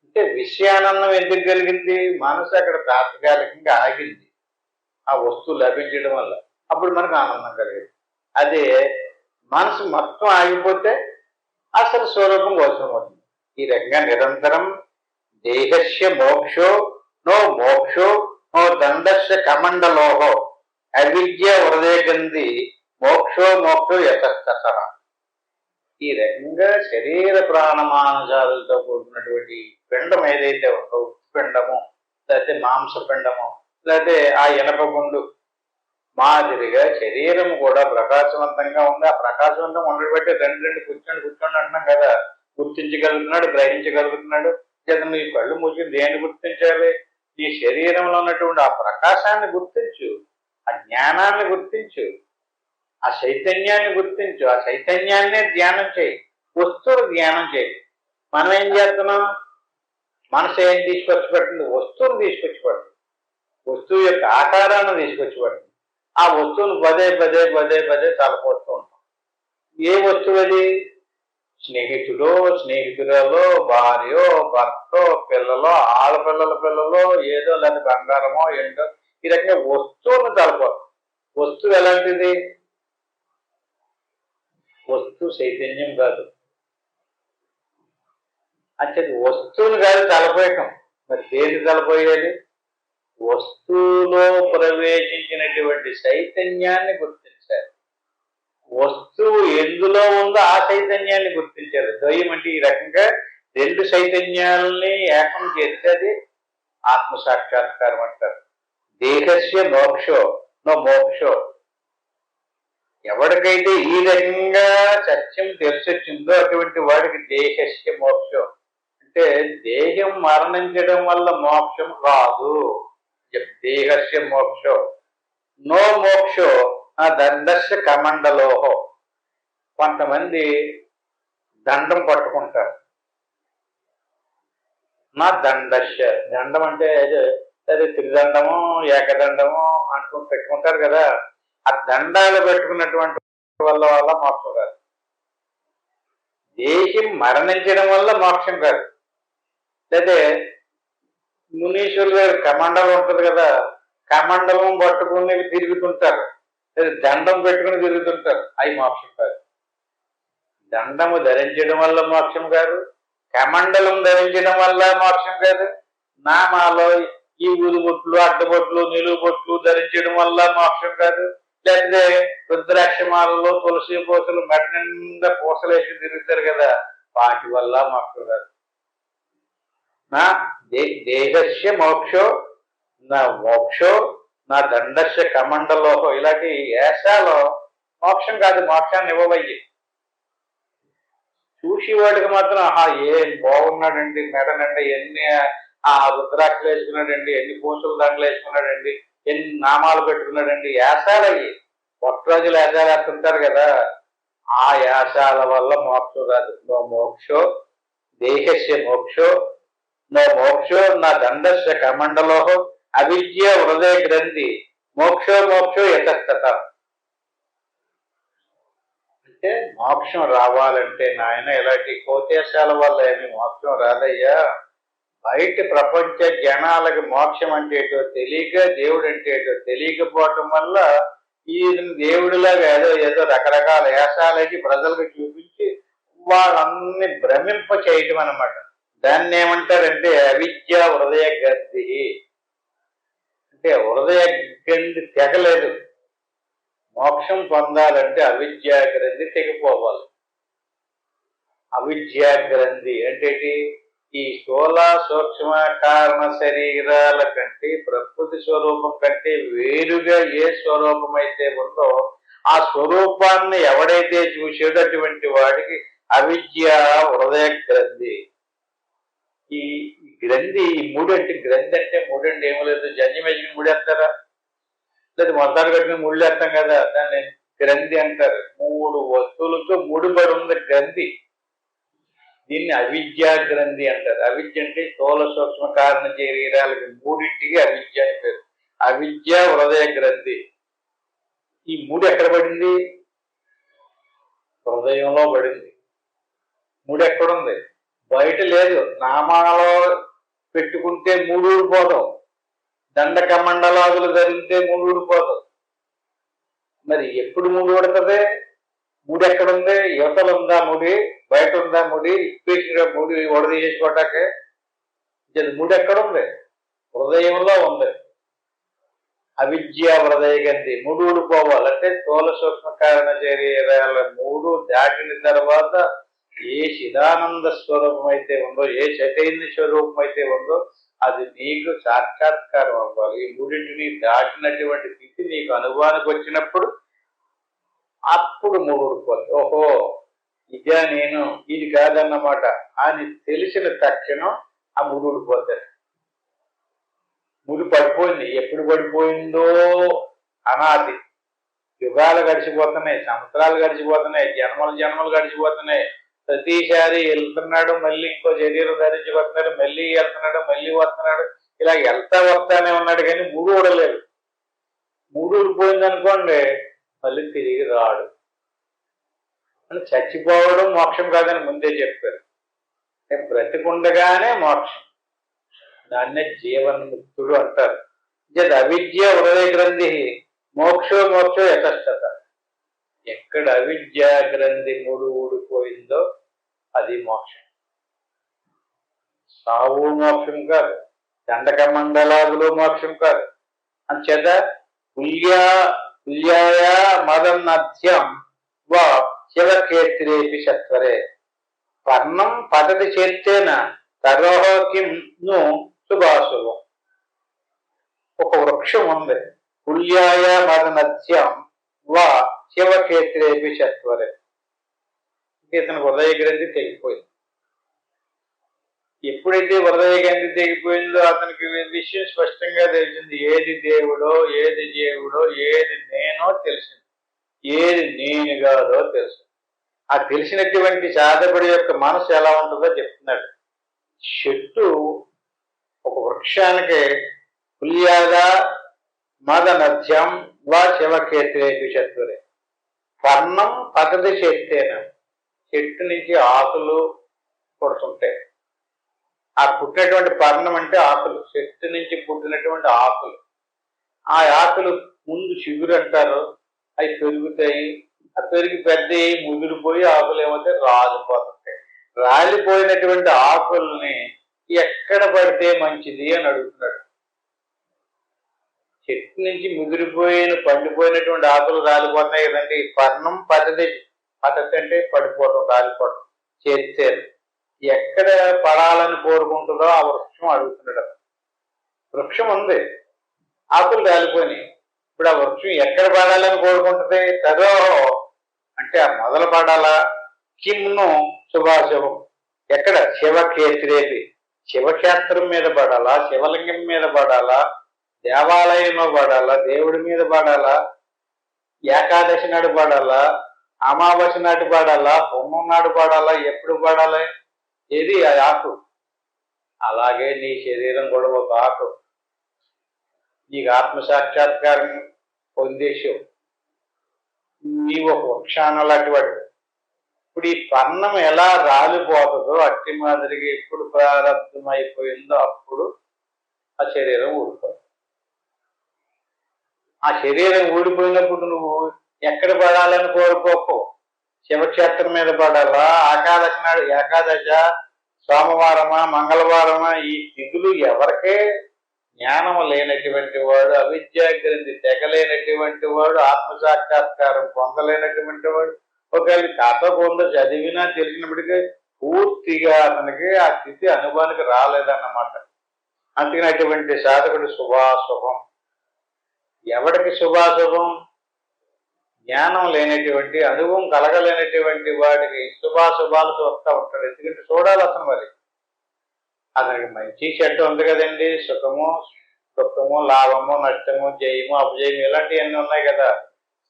అంటే విషయానందం ఎందుకు కలిగింది? మనసు అక్కడ తాత్కాలికంగా ఆగింది ఆ వస్తువు లభించడం వల్ల. అప్పుడు మనకు ఆనందం కలిగింది. అదే మనసు మొత్తం ఆగిపోతే అసలు స్వరూపం గోచరమవుతుంది. ఈ రకంగా నిరంతరం దేహస్య మోక్షో నో దండస్య కమండలోహో అవిద్య హృదయ గ్రంథి మోక్షో మోక్షో యతస్తత. ఈ రకంగా శరీర ప్రాణమానజాలతో కూడినటువంటి పిండం ఏదైతే ఉందో, పిండము లేకపోతే మాంసపిండము లేకపోతే ఆ ఇనప గుండు మాదిరిగా శరీరం కూడా ప్రకాశవంతంగా ఉంది. ఆ ప్రకాశవంతం ఉండబట్టి రెండు రెండు కూర్చోండి అంటున్నాం కదా. గుర్తించగలుగుతున్నాడు, గ్రహించగలుగుతున్నాడు. చేత ఈ కళ్ళు మూసి దేన్ని గుర్తించాలి? ఈ శరీరంలో ఉన్నటువంటి ఆ ప్రకాశాన్ని గుర్తించు, ఆ జ్ఞానాన్ని గుర్తించు, ఆ చైతన్యాన్ని గుర్తించు. ఆ చైతన్యాన్నే ధ్యానం చేయి, వస్తువులు ధ్యానం చేయి. మనం ఏం చేస్తున్నాం? మనసు ఏం తీసుకొచ్చి పెట్టింది? వస్తువును తీసుకొచ్చి పడుతుంది, వస్తువు యొక్క ఆకారాన్ని తీసుకొచ్చి పడుతుంది. ఆ వస్తువును పదే పదే పదే పదే తలపోతూ ఉంటాం. ఏ వస్తువు అది? స్నేహితుడో, స్నేహితురాలో, భార్యో, భర్తో, పిల్లలో, పిల్లలో ఏదో, లేదా బంగారమో ఏంటో, ఈ రకంగా వస్తువును తలపోతాం. వస్తువు ఎలాంటిది? వస్తువు చైతన్యం కాదు. అంటే వస్తువును కాదు తలపోయటం. మరి దేని తలపోయాలి? వస్తువులో ప్రవేశించినటువంటి చైతన్యాన్ని గుర్తించాలి. వస్తువు ఎందులో ఉందో ఆ చైతన్యాన్ని గుర్తించాలి. ద్వయం అంటే ఈ రకంగా రెండు చైతన్యాలని ఏకం చేస్తే అది ఆత్మ సాక్షాత్కారం అంటారు. దేహస్య మోక్షో నో మోక్షో. ఎవరికైతే ఈ రకంగా సత్యం తెలిసొచ్చిందో అటువంటి వాడికి దేహస్య మోక్షం. అంటే దేహం మరణించడం వల్ల మోక్షం కాదు. దేహస్య మోక్షో నో మోక్షో ఆ దండస్య కమండలోహో. కొంతమంది దండం పట్టుకుంటారు. నా దండస్య, దండం అంటే అదే త్రిదండము ఏకదండము అంటూ పెట్టుకుంటారు కదా. ఆ దండాలు పెట్టుకున్నటువంటి వల్ల మోక్షం కాదు. దేహం మరణించడం వల్ల మోక్షం కాదు. లేదా మునీశ్వరులు గారు కమండలం ఉంటుంది కదా, కమండలం పట్టుకుని తిరుగుతుంటారు, లేదా దండం పెట్టుకుని తిరుగుతుంటారు. అవి మోక్షం కాదు. దండము ధరించడం వల్ల మోక్షం కాదు, కమండలం ధరించడం వల్ల మోక్షం కాదు. నామాలో ఈ ఊరుబొట్లు, అడ్డబొట్లు, నిలువు బొట్లు ధరించడం వల్ల మోక్షం కాదు. లేకపోతే రుద్రాక్షమాలలో తులసి పూసలు మెడ నిండా పూసలు వేసి తిరుగుతారు కదా, వాటి వల్ల మోక్షం కాదు. నా దేహస్య మోక్షో నా మోక్షో నా దండస్య కమండలోహో. ఇలాంటి ఏషాలో మోక్షం కాదు. మోక్షాన్ని ఇవ్వబయ్యి చూసేవాడికి మాత్రం ఆహా ఏం బాగున్నాడండి, మెడనండి ఎన్ని ఆ రుద్రాక్షలు వేసుకున్నాడండి, ఎన్ని పూసలు దండలు వేసుకున్నాడండి, ఎన్ని నామాలు పెట్టుకున్నాడండి. యాసాలయ్యి ఒక్కరోజులు యాసాలు వేస్తుంటారు కదా, ఆ యాసాల వల్ల మోక్షం రాదు. నో మోక్షో దేహస్య మోక్షో నో మోక్షో నా దండస్య కమండలోహో అవిద్య హృదయ గ్రంథి మోక్షో మోక్షో యతస్తత. అంటే మోక్షం రావాలంటే నాయన ఇలాంటి కోతేశాల వల్ల ఏమి మోక్షం రాదయ్యా. బయట ప్రపంచ జనాలకి మోక్షం అంటేటో తెలియక, దేవుడు అంటేటో తెలియకపోవటం వల్ల ఈ దేవుడిలాగా ఏదో ఏదో రకరకాల వేషాలకి ప్రజలకు చూపించి వాళ్ళన్ని భ్రమింప చేయటం అన్నమాట. దాన్ని ఏమంటారంటే అవిద్య హృదయ గ్రంథి. అంటే హృదయ గ్రంథి తెగలేదు. మోక్షం పొందాలంటే అవిద్యా గ్రంథి తెగిపోవాలి. అవిద్యా గ్రంథి అంటే ఈ స్థూల సూక్ష్మ కారణ శరీరాల కంటే ప్రకృతి స్వరూపం కంటే వేరుగా ఏ స్వరూపం అయితే ఉందో ఆ స్వరూపాన్ని ఎవడైతే చూసాడో అటువంటి వాడికి అవిద్య హృదయ గ్రంథి. ఈ గ్రంథి ఈ మూడు అంటే గ్రంథి అంటే మూడండి ఏమో లేదు. జన్యం వేసుకుని ముడేస్తారా, లేదా మొత్తాలు కట్టుకుని ముళ్ళు వేస్తాం కదా, దాన్ని గ్రంథి అంటారు. మూడు వస్తువులతో ముడిపడి ఉంది గ్రంథి. దీన్ని అవిద్యా గ్రంథి అంటారు. అవిద్య అంటే స్థూల సూక్ష్మ కారణ శరీరాలకి మూడింటికి అవిద్య అని పేరు. అవిద్య హృదయ గ్రంథి. ఈ మూడు ఎక్కడ పడింది? హృదయంలో పడింది. మూడు ఎక్కడుంది? బయట లేదు. నామాలో పెట్టుకుంటే మూడు ఊడిపోదాం, దండక మండలాదులు ధరిస్తే మూడు ఊడిపోదాం. మరి ఎప్పుడు మూడు పడుతుంది? ముడి ఎక్కడుంది? యువతలు ఉందా ముడి, బయట ఉందా ముడి, ఇప్పేసిన ముడి వడదీసుకోవటానికి? ముడి ఎక్కడుంది? హృదయంలో ఉంది. అవిద్య హృదయగంధి మూడు ఊడిపోవాలంటే స్థూల సూక్ష్మ కారణ శరీరాల మూడు దాటిన తర్వాత ఏ చిదానంద స్వరూపం అయితే ఉందో, ఏ చైతన్య స్వరూపం అయితే ఉందో అది నీకు సాక్షాత్కారం అవ్వాలి. ఈ మూడింటిని దాటినటువంటి స్థితి నీకు అనుభవానికి వచ్చినప్పుడు అప్పుడు మూడు ఊడిపోవాలి. ఓహో ఇదే నేను, ఇది కాదన్నమాట అని తెలిసిన తక్షణం ఆ మూడు ఊడిపోతాయి. ముడి పడిపోయింది. ఎప్పుడు పడిపోయిందో అనాది. యుగాలు గడిచిపోతున్నాయి, సంవత్సరాలు గడిచిపోతున్నాయి, జన్మలు గడిచిపోతున్నాయి. ప్రతిసారి వెళ్తున్నాడు, మళ్ళీ ఇంకో శరీరం ధరించుకొస్తున్నాడు, మళ్ళీ వెళ్తున్నాడు, మళ్ళీ వస్తున్నాడు. ఇలా వస్తానే ఉన్నాడు కానీ మూడు ఊడలేదు. మూడు ఊడిపోయింది అనుకోండి మళ్ళీ తిరిగి రాడు. అని చచ్చిపోవడం మోక్షం కాదని ముందే చెప్పారు. బ్రతికుండగానే మోక్షం, దాన్నే జీవన్ముక్తుడు అంటారు. అవిద్య హృదయ గ్రంథి మోక్షో యతస్థత. ఎక్కడ అవిద్యా గ్రంథి మూడు ఊడిపోయిందో అది మోక్షం. సావు మోక్షం కాదు, దండక మండలాదులు మోక్షం కాదు. అంచేత తుల్యాయ మదన్నధ్యం వా శివకేత్రేపి సత్వరే పర్ణం పతతి చేత్తేన తరోహో కిం ను శుభాశుభం. ఒక వృక్షం ఉంది, తుల్యాయ మదనధ్యం వా శివక్షేత్రేపి సత్వరే. ఇతను హృదయ గ్రంథి తెగిపోయింది. ఎప్పుడైతే హృదయ గ్రంథి తెగిపోయిందో అతనికి విషయం స్పష్టంగా తెలిసింది. ఏది దేవుడో, ఏది జీవుడో, ఏది నేనో తెలిసింది, ఏది నేను కాదో తెలుసు. ఆ తెలిసినటువంటి సాధకుడి యొక్క మనసు ఎలా ఉంటుందో చెప్తున్నాడు. చెట్టు ఒక వృక్షానికి తుల్యాద మదనధ్యం వా శివక్షేత్రేపి సత్వరే పర్ణం పతతి చేత్తేన. చెట్టు నుంచి ఆకులు పుడుతుంటాయి. ఆ పుట్టినటువంటి పర్ణం అంటే ఆకులు, చెట్టు నుంచి పుట్టినటువంటి ఆకులు. ఆ ఆకులు ముందు చిగురు అంటారు, అవి పెరుగుతాయి. ఆ పెరిగి పెద్ద ముదిరిపోయి ఆకులు ఏమైతే రాలిపోతుంటాయి. రాలిపోయినటువంటి ఆకుల్ని ఎక్కడ పడితే మంచిది అని అడుగుతున్నాడు. చెట్టు నుంచి ముదిరిపోయిన పండిపోయినటువంటి ఆకులు రాలిపోతున్నాయి కదండి. పర్ణం పతతి అంటే పడిపోవడం, రాలిపోవడం. చేత్తేను ఎక్కడ పడాలని కోరుకుంటుందో ఆ వృక్షం అడుగుతున్నాడు. వృక్షం ఉంది, ఆకులు రాలిపోయినాయి. ఇప్పుడు ఆ వృక్షం ఎక్కడ పడాలని కోరుకుంటుంది? తరో అంటే ఆ మొదలు పడాలా, కిమ్ను శుభాశుభం ఎక్కడ? శివక్షేత్రేపి, శివక్షేత్రం మీద పడాలా, శివలింగం మీద పడాలా, దేవాలయంలో పడాలా, దేవుడి మీద పడాలా, ఏకాదశి నాడు పడాలా, అమావాస్య నాటి పడాలా, పుణ్యం నాడు పడాలా, ఎప్పుడు పడాలి? ఏది ఆ ఆకు. అలాగే నీ శరీరం కూడా ఒక ఆకు. నీకు ఆత్మసాక్షాత్కారం పొందేశావు, నీవు ఒక వృక్షాన లాంటి వాడు. ఇప్పుడు ఈ పర్ణం ఎలా రాలిపోతుందో అట్టి మాదిరిగా ఎప్పుడు ప్రారంభం అయిపోయిందో అప్పుడు ఆ శరీరం ఊడిపోతుంది. ఆ శరీరం ఊడిపోయినప్పుడు నువ్వు ఎక్కడ పడాలని కోరుకోకు. శివక్షేత్రం మీద పడాలా, ఏకాదశి నాడు, ఏకాదశ సోమవారమా మంగళవారమా, ఈ తిథులు ఎవరికే జ్ఞానం లేనటువంటి వాడు, అవిద్యా గ్రంథి తెగలేనటువంటి వాడు, ఆత్మసాక్షాత్కారం పొందలేనటువంటి వాడు, ఒకవేళ కథ కొంత చదివినా తెలిసినప్పటికీ పూర్తిగా అతనికి ఆ స్థితి అనుభవానికి రాలేదన్నమాట. అందుకని అటువంటి సాధకుడు శుభాశుభం. ఎవడికి శుభాశుభం? జ్ఞానం లేనటువంటి, అనుభవం కలగలేనటువంటి వాడికి శుభాశుభాలు చూస్తూ ఉంటాడు. ఎందుకంటే చూడాలి అతను. మరి అతనికి మంచి చెడ్డ ఉంది కదండి, సుఖము దుఃఖము, లాభము నష్టము, జయము అపజయము ఇలాంటివన్నీ ఉన్నాయి కదా.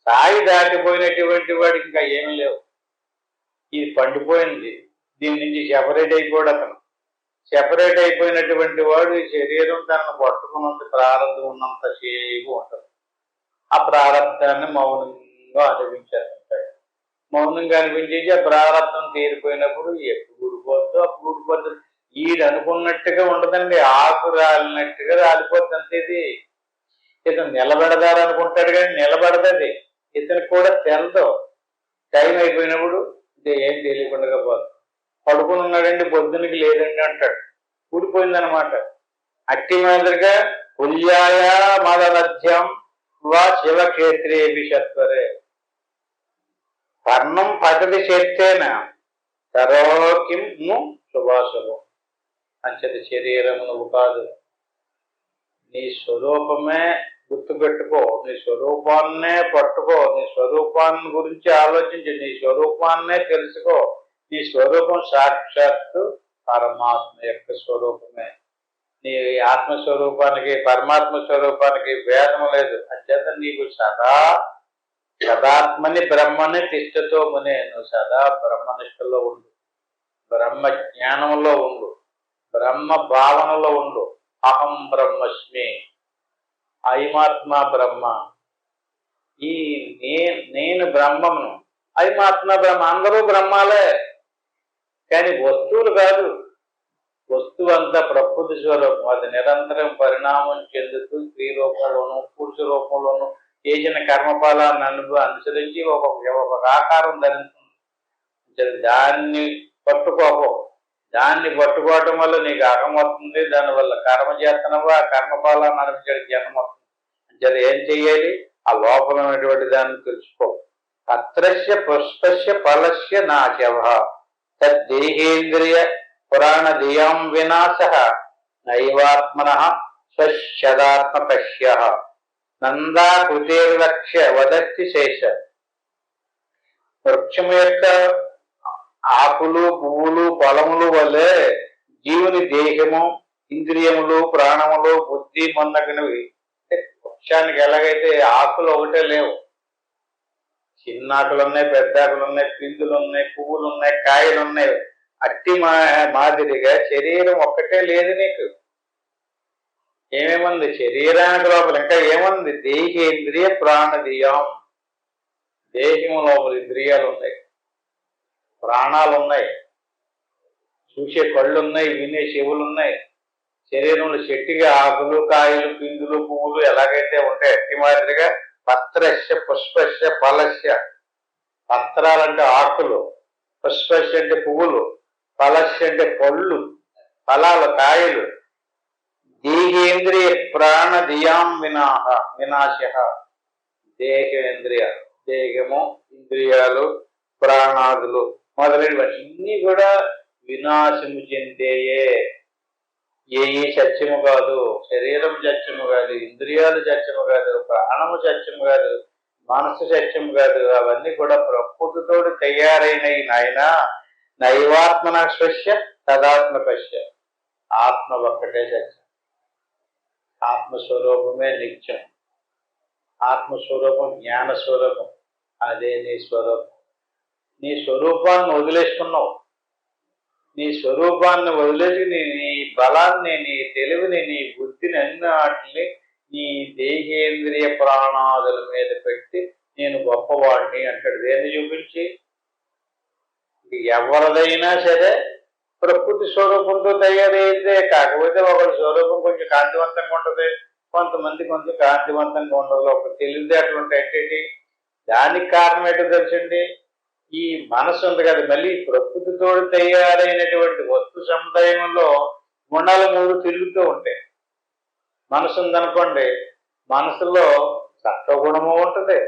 స్థాయి దాటిపోయినటువంటి వాడికి ఇంకా ఏమీ లేవు. ఇది పండిపోయింది, దీని నుంచి సెపరేట్ అయిపోయాడు అతను. సెపరేట్ అయిపోయినటువంటి వాడు ఈ శరీరం తనను పట్టుకున్నంత ప్రారంభం ఉన్నంత సేపు ఉంటుంది. ఆ ప్రారంభాన్ని మౌనంగా అనుభవించేస్తుంటాడు. మౌనంగా అనిపించేసి ఆ ప్రారంభం తీరిపోయినప్పుడు ఎప్పుడు ఊడిపోద్దో అప్పుడు ఊడిపోతుంది. ఈడు అనుకున్నట్టుగా ఉండదండి, ఆకు రాలినట్టుగా రాలిపోద్ది అంతేది. ఇతను నిలబెడదారు అనుకుంటాడు కానీ నిలబడదది. ఇతనికి కూడా తెలదు. టైం అయిపోయినప్పుడు ఇది ఏం తెలియకుండా పోదు. పడుకుని ఉన్నాడండి, పొద్దునికి లేదండి అంటాడు. ఊడిపోయిందనమాట. అట్టి మాదిరిగా తుల్యాయ మదనధ్యం వా శివక్షేత్రే విషత్వరే కర్ణం పద్ధతి చేస్తేన సరోకిం శుభాశుభం అంచది శరీరం నువ్వు కాదు, నీ స్వరూపమే గుర్తుపెట్టుకో, నీ స్వరూపాన్నే పట్టుకో, నీ స్వరూపాన్ని గురించి ఆలోచించి నీ స్వరూపాన్నే తెలుసుకో. నీ స్వరూపం సాక్షాత్తు పరమాత్మ యొక్క స్వరూపమే. నీ ఆత్మస్వరూపానికి పరమాత్మ స్వరూపానికి భేదం లేదు. అంచేత నీకు సదాత్మని బ్రహ్మని తిష్టతో మునే, నువ్వు సదా బ్రహ్మనిష్టలో ఉండు, బ్రహ్మ జ్ఞానంలో ఉండు, బ్రహ్మ భావనలో ఉండు. అహం బ్రహ్మస్మి, అయమాత్మ బ్రహ్మ. ఈ నేను బ్రహ్మమును, అయమాత్మ బ్రహ్మ, అందరూ బ్రహ్మాలే. కానీ వస్తువులు కాదు. వస్తువు అంతా ప్రకృతి స్వరూపం. అది నిరంతరం పరిణామం చెందుతూ స్త్రీ రూపంలోనూ పురుష రూపంలోనూ చేసిన కర్మఫలాన్ని అనుసరించి ఒక ఆకారం ధరిస్తుంది. దాన్ని పట్టుకోకు. దాన్ని పట్టుకోవటం వల్ల నీకు అహం వస్తుంది. దానివల్ల కర్మ చేస్తున్నావా, కర్మఫలాన్ని అనుభవించడం జన్మ వస్తుంది. అంటే ఏం చెయ్యాలి? ఆ లోపల ఉన్నటువంటి దాన్ని తెలుసుకో. పత్రస్య పుష్పస్య ఫలస్య నాశవ తద్దేహేంద్రియ పురాణదియాం వినాశ నైవాత్మన స్వశదాత్మకస్య నందాకృతేర్లక్ష్య వదస్తి శేష. వృక్షం యొక్క ఆకులు, పువ్వులు, ఫలములు వల్లే జీవుని దేహము, ఇంద్రియములు, ప్రాణములు, బుద్ధి మొన్నగినవి. వృక్షానికి ఎలాగైతే ఆకులు ఒకటే లేవు, చిన్న ఆకులు ఉన్నాయి, పెద్ద ఆకులు ఉన్నాయి, పిందులు ఉన్నాయి, పువ్వులు ఉన్నాయి, కాయలు ఉన్నాయి. అట్టి మాదిరిగా శరీరం ఒక్కటే లేదు నీకు. ఏమేముంది శరీరానికి లోపల? ఇంకా ఏముంది? దేహేంద్రియ ప్రాణదీయం. దేహము లోపల ఇంద్రియాలు ఉన్నాయి, ప్రాణాలు ఉన్నాయి, చూసే కళ్ళు ఉన్నాయి, వినే చెవులు ఉన్నాయి. శరీరంలో చెట్టుగా ఆకులు, కాయలు, పిందులు, పువ్వులు ఎలాగైతే ఉంటాయి అట్టి మాదిరిగా పత్రస్య పుష్పస్య ఫలస్య. పత్రాలంటే ఆకులు, పుష్పస్య అంటే పువ్వులు, ఫలస్య అంటే పళ్ళు, ఫలాలు, కాయలు. దేహేంద్రియ ప్రాణదియాం వినాశ. దేహేంద్రియ, దేహము, ఇంద్రియాలు, ప్రాణాదులు మొదలైనవన్నీ కూడా వినాశము చెందేయే. ఏ సత్యము కాదు, శరీరం సత్యము కాదు, ఇంద్రియాలు సత్యము కాదు, ప్రాణము సత్యము కాదు, మనసు సత్యము కాదు. అవన్నీ కూడా ప్రకృతితోటి తయారైనవి నాయన. నైవాత్మన స్వస్య తదాత్మకస్య. ఆత్మ ఒక్కటే సత్యం. ఆత్మస్వరూపమే నిత్యం. ఆత్మస్వరూపం జ్ఞానస్వరూపం. అదే నీ స్వరూపం. నీ స్వరూపాన్ని వదిలేసుకున్నావు. నీ స్వరూపాన్ని వదిలేసి నీ బలాన్ని, నీ తెలివిని, నీ బుద్ధిని, అన్ని వాటిని నీ దేహేంద్రియ ప్రాణాదుల మీద పెట్టి నేను గొప్పవాడిని అంటాడు. దేన్ని చూపించి? ఎవరిదైనా సరే ప్రకృతి స్వరూపంతో తయారైందే. కాకపోతే ఒకటి స్వరూపం కొంచెం కాంతివంతంగా ఉంటుంది, కొంతమంది కొంచెం కాంతివంతంగా ఉండదు. ఒక తెలివితేటలు ఉంటాయి. ఏంటి దానికి కారణం ఏంటో తెలుసండి? ఈ మనసు ఉంది కదా, మళ్ళీ ప్రకృతితో తయారైనటువంటి వస్తు సముదాయంలో గుణాలు మూడు తిరుగుతూ ఉంటాయి. మనసు ఉందనుకోండి, మనసులో సత్వగుణము ఉంటుంది,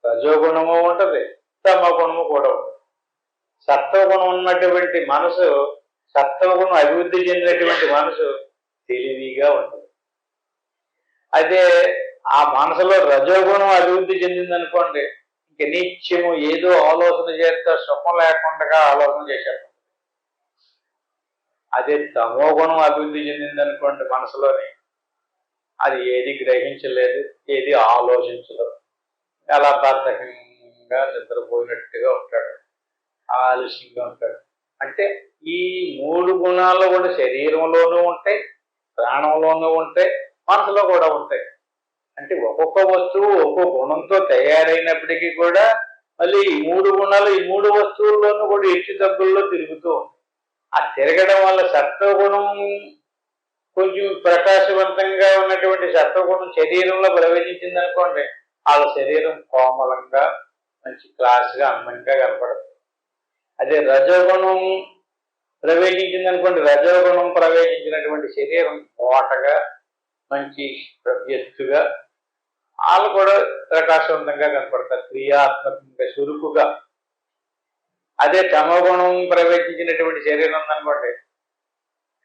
రజోగుణము ఉంటుంది, తమోగుణము కూడా ఉంటుంది. సత్వగుణం ఉన్నటువంటి మనసు, సత్వగుణం అభివృద్ధి చెందినటువంటి మనసు తెలివిగా ఉంటుంది. అదే ఆ మనసులో రజోగుణం అభివృద్ధి చెందిందనుకోండి, ఇంక నిత్యము ఏదో ఆలోచన చేస్తే సుఖం లేకుండా ఆలోచన చేశారు. అదే తమో గుణం అభివృద్ధి చెందిందనుకోండి మనసులోని, అది ఏది గ్రహించలేదు, ఏది ఆలోచించదు, అలా బద్ధకంగా నిద్రపోయినట్టుగా ఉంటాడు, ఆలస్యంగా ఉంటాడు. అంటే ఈ మూడు గుణాలు కూడా శరీరంలోనూ ఉంటాయి, ప్రాణంలోనూ ఉంటాయి, మనసులో కూడా ఉంటాయి. అంటే ఒక్కొక్క వస్తువు ఒక్కొక్క గుణంతో తయారైనప్పటికీ కూడా మళ్ళీ ఈ మూడు గుణాలు ఈ మూడు వస్తువుల్లోనూ కూడా హెచ్చు తగ్గుల్లో తిరుగుతూ ఉంటాయి. ఆ తిరగడం వల్ల సత్వగుణం, కొంచెం ప్రకాశవంతంగా ఉన్నటువంటి సత్వగుణం శరీరంలో ప్రవేశించింది అనుకోండి, వాళ్ళ శరీరం కోమలంగా మంచి క్లాస్గా అందంగా కనపడుతుంది. అదే రజోగుణం ప్రవేశించింది అనుకోండి, రజోగుణం ప్రవేశించినటువంటి శరీరం కోటగా మంచి ఎత్తుగా వాళ్ళు కూడా ప్రకాశవంతంగా కనపడతారు, క్రియాత్మకంగా చురుకుగా. అదే తమోగుణం ప్రవేశించినటువంటి శరీరం ఉందనుకోండి,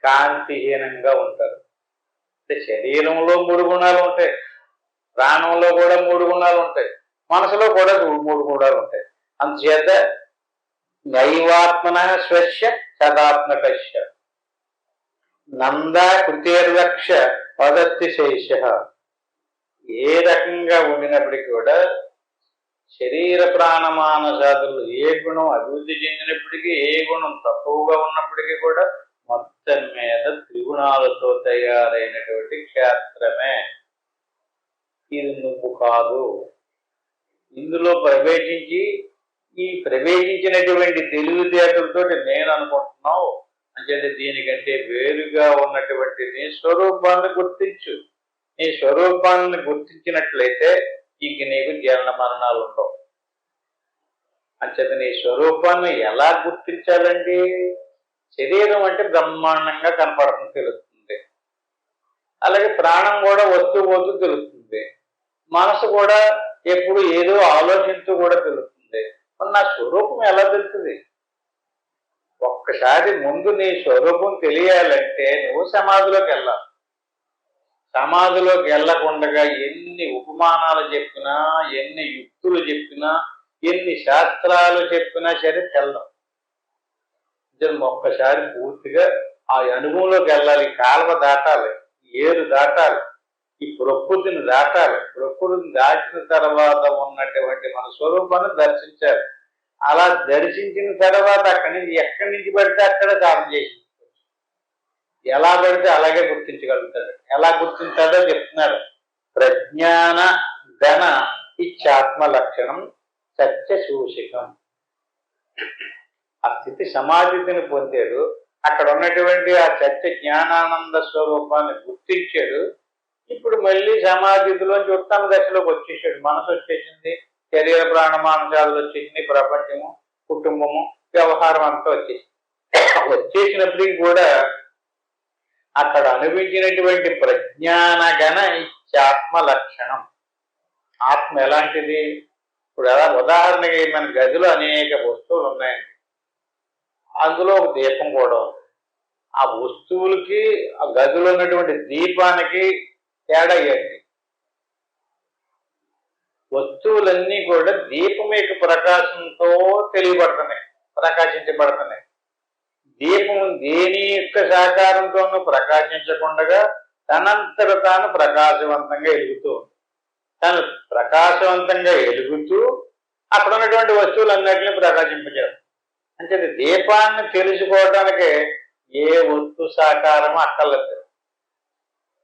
కాంతిహీనంగా ఉంటారు. అంటే శరీరంలో 3 గుణాలు ఉంటాయి, ప్రాణంలో కూడా 3 గుణాలు ఉంటాయి, మనసులో కూడా 3 గుణాలు ఉంటాయి. అందుచేత నైవాత్మన స్వస్య సదాత్మకస్య నంద కృతేర్వక్ష పదత్తి శేష. ఏ రకంగా ఉండినప్పటికీ కూడా శరీర ప్రాణమానసాదులు ఏ గుణం అభివృద్ధి చెందినప్పటికీ, ఏ గుణం తక్కువగా ఉన్నప్పటికీ కూడా మొత్తం మీద త్రిగుణాలతో తయారైనటువంటి క్షేత్రమే ఇది, నువ్వు కాదు. ఇందులో ప్రవేశించి ఈ ప్రవేశించినటువంటి తెలివితేటలతో నేను అనుకుంటున్నావు అంటే దీనికంటే వేరుగా ఉన్నటువంటి నీ స్వరూపాన్ని గుర్తించు. నీ స్వరూపాన్ని గుర్తించినట్లయితే ఇంక నీకు జనన మరణాలు ఉండవు. అంచేత నీ స్వరూపాన్ని ఎలా గుర్తించాలండి? శరీరం అంటే బ్రహ్మాండంగా కనపడుతుంది, తెలుస్తుంది. అలాగే ప్రాణం కూడా వస్తూ పోతూ తెలుస్తుంది. మనసు కూడా ఎప్పుడు ఏదో ఆలోచిస్తూ కూడా తెలుస్తుంది. నా స్వరూపం ఎలా తెలుస్తుంది? ఒక్కసారి ముందు నీ స్వరూపం తెలియాలంటే నువ్వు సమాధిలోకి వెళ్ళాలి. సమాధిలోకి వెళ్ళకుండా ఎన్ని ఉపమానాలు చెప్పినా, ఎన్ని యుక్తులు చెప్పినా, ఎన్ని శాస్త్రాలు చెప్పినా సరే తెల్లం. ఒక్కసారి పూర్తిగా ఆ అనుభవంలోకి వెళ్ళాలి. కాలువ దాటాలి, ఏరు దాటాలి, ఈ ప్రకృతిని దాటాలి. ప్రకృతిని దాటిన తర్వాత ఉన్నటువంటి మన స్వరూపాన్ని దర్శించాలి. అలా దర్శించిన తర్వాత అక్కడి నుంచి ఎక్కడి నుంచి పడితే అక్కడ సాధన చేసి ఎలా పడితే అలాగే గుర్తించగలుగుతాడు. ఎలా గుర్తించాడో చెప్తున్నాడు. ప్రజ్ఞాన ఘన ఇచ్చాత్మ లక్షణం సత్య సూషికం. ఆ స్థితి సమాధిని పొందాడు. అక్కడ ఉన్నటువంటి ఆ సత్య జ్ఞానానంద స్వరూపాన్ని గుర్తించాడు. ఇప్పుడు మళ్ళీ సమాధిలోంచి ఉత్తమ దశలోకి వచ్చేసాడు. మనసు వచ్చేసింది, శరీర ప్రాణమానసాదులు వచ్చేసింది, ప్రపంచము, కుటుంబము, వ్యవహారం అంతా వచ్చేసినప్పటికీ కూడా అక్కడ అనిపించినటువంటి ప్రజ్ఞానగణ ఇచ్చాత్మ లక్షణం. ఆత్మ ఎలాంటిది? ఇప్పుడు ఎలా ఉదాహరణకి మన గదిలో అనేక వస్తువులు ఉన్నాయండి, అందులో ఒక దీపం కూడా. ఆ వస్తువులకి ఆ గదిలో ఉన్నటువంటి దీపానికి తేడా ఏంటి? వస్తువులన్నీ కూడా దీపం యొక్క ప్రకాశంతో తెలియబడుతున్నాయి, ప్రకాశించబడుతున్నాయి. దీపం దేని యొక్క సహకారంతోనూ ప్రకాశించకుండా తనంతట తాను ప్రకాశవంతంగా ఎలుగుతూ ఉంది. తను ప్రకాశవంతంగా ఎలుగుతూ అక్కడ ఉన్నటువంటి వస్తువులన్నిటిని ప్రకాశింపజేస్తుంది. అంటే దీపాన్ని తెలుసుకోవడానికి ఏ వస్తు సహకారం అక్కర్లేదు.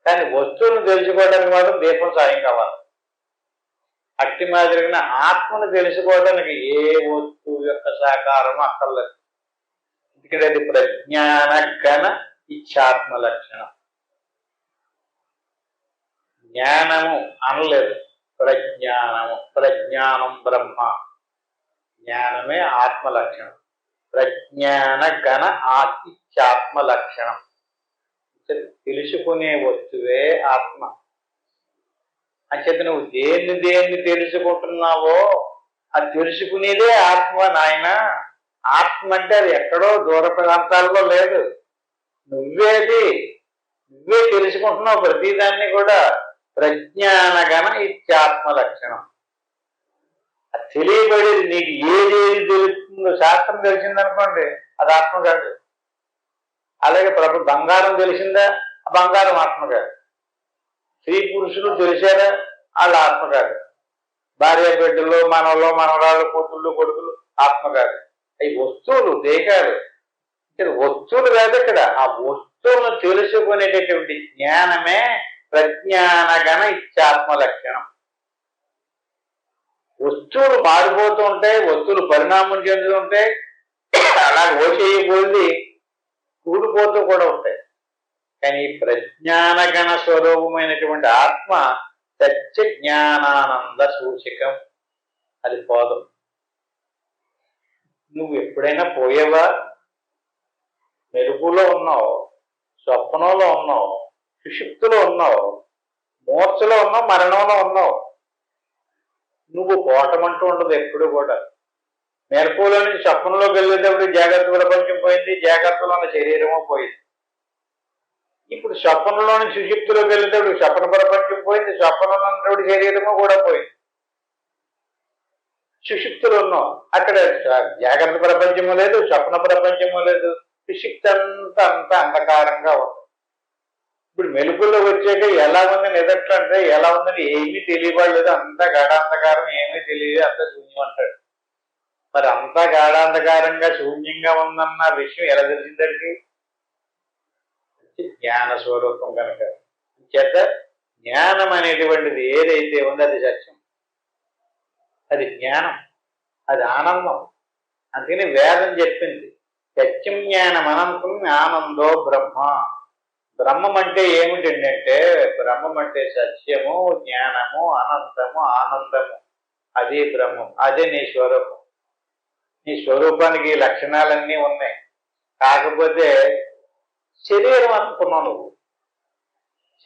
కానీ వస్తువును తెలుసుకోవడానికి మాత్రం దీపం సాయం కావాలి. అట్టి మాదిరిగా ఆత్మను తెలుసుకోవడానికి ఏ వస్తువు యొక్క సహకారం అక్కర్లేదు. ఎందుకంటే అది ప్రజ్ఞాన ఘన ఇచ్చాత్మ లక్షణం. జ్ఞానము అనలేదు, ప్రజ్ఞానము. ప్రజ్ఞానం బ్రహ్మ, జ్ఞానమే ఆత్మ లక్షణం. ప్రజ్ఞాన ఘన ఇచ్చాత్మ లక్షణం. తెలుసుకునే వస్తువే ఆత్మ. అంచేత నువ్వు దేన్ని తెలుసుకుంటున్నావో అది తెలుసుకునేదే ఆత్మ నాయన. ఆత్మ అంటే అది ఎక్కడో దూర ప్రాంతాల్లో లేదు, నువ్వే తెలుసుకుంటున్నావు ప్రతిదాన్ని కూడా. ప్రజ్ఞానగణ ఇత్యాత్మ లక్షణం. అది తెలియబడేది నీకు ఏది తెలుస్తుందో. శాస్త్రం తెలిసిందనుకోండి, అది ఆత్మ కాదు. అలాగే బంగారం తెలిసిందా, ఆ బంగారం ఆత్మ కాదు. స్త్రీ పురుషులు తెలిసారా, వాళ్ళు ఆత్మ కాదు. భార్య బిడ్డలు, మనవలు, మనవరాళ్ళు, కూతుళ్ళు, కొడుకులు ఆత్మ కాదు. అవి వస్తువులు, దేహాలు. వస్తువులు కాదు ఇక్కడ. ఆ వస్తువులను తెలుసుకునేటటువంటి జ్ఞానమే ప్రజ్ఞానగణ ఇచ్చాత్మ లక్షణం. వస్తువులు మారిపోతూ ఉంటాయి, వస్తువులు పరిణామం చెందుతూ ఉంటాయి, అలాగే ఓచేయబోది కూడిపోతూ కూడా ఉంటాయి. కానీ ప్రజ్ఞానగణ స్వరూపమైనటువంటి ఆత్మ సత్య జ్ఞానానంద సూచికం. అది పోదు. నువ్వు ఎప్పుడైనా పోయేవా? మెరుగులో ఉన్నావు, స్వప్నంలో ఉన్నావు, సుషుప్తిలో ఉన్నావు. మూర్ఛలో ఉన్నావు, మరణంలో ఉన్నావు. నువ్వు పోవటమంటూ ఉండదు ఎప్పుడు కూడా. మెలకువలో నుంచి స్వప్నంలోకి వెళ్ళేటప్పుడు జాగ్రత్త ప్రపంచం పోయింది, జాగ్రత్తలో ఉన్న శరీరము పోయింది. ఇప్పుడు స్వప్నంలో నుంచి సుషుప్తిలోకి వెళ్ళేటప్పుడు స్వప్న ప్రపంచం పోయింది, స్వప్నంలో ఉన్నటువంటి శరీరము కూడా పోయింది. సుషుప్తిలో ఉన్నాం, అక్కడ జాగ్రత్త ప్రపంచము లేదు, స్వప్న ప్రపంచము లేదు, సుషుప్తి అంతా అంధకారంగా ఉంది. ఇప్పుడు మెలుకుల్లో వచ్చాక ఎలా ఉంది నిదట్లో అంటే ఎలా ఉందని ఏమీ తెలియబడలేదు, అంతా గాఢాంధకారం, ఏమీ తెలియదు, అంతా శూన్యం అంటాడు. మరి అంతా గాఢాంధకారంగా శూన్యంగా ఉందన్న విషయం ఎలా తెలిసిందండి? జ్ఞాన స్వరూపం కనుక. చేత జ్ఞానం అనేటువంటిది ఏదైతే ఉందో అది సత్యం, అది జ్ఞానం, అది ఆనందం. అందుకని వేదం చెప్పింది సత్యం జ్ఞానం అనంతం ఆనందో బ్రహ్మ. బ్రహ్మం అంటే ఏమిటంటే బ్రహ్మం అంటే సత్యము, జ్ఞానము, అనంతము, ఆనందము. అదే బ్రహ్మం, అదే నీ స్వరూపం. నీ స్వరూపానికి లక్షణాలన్నీ ఉన్నాయి. కాకపోతే శరీరం అనుకున్నావు నువ్వు.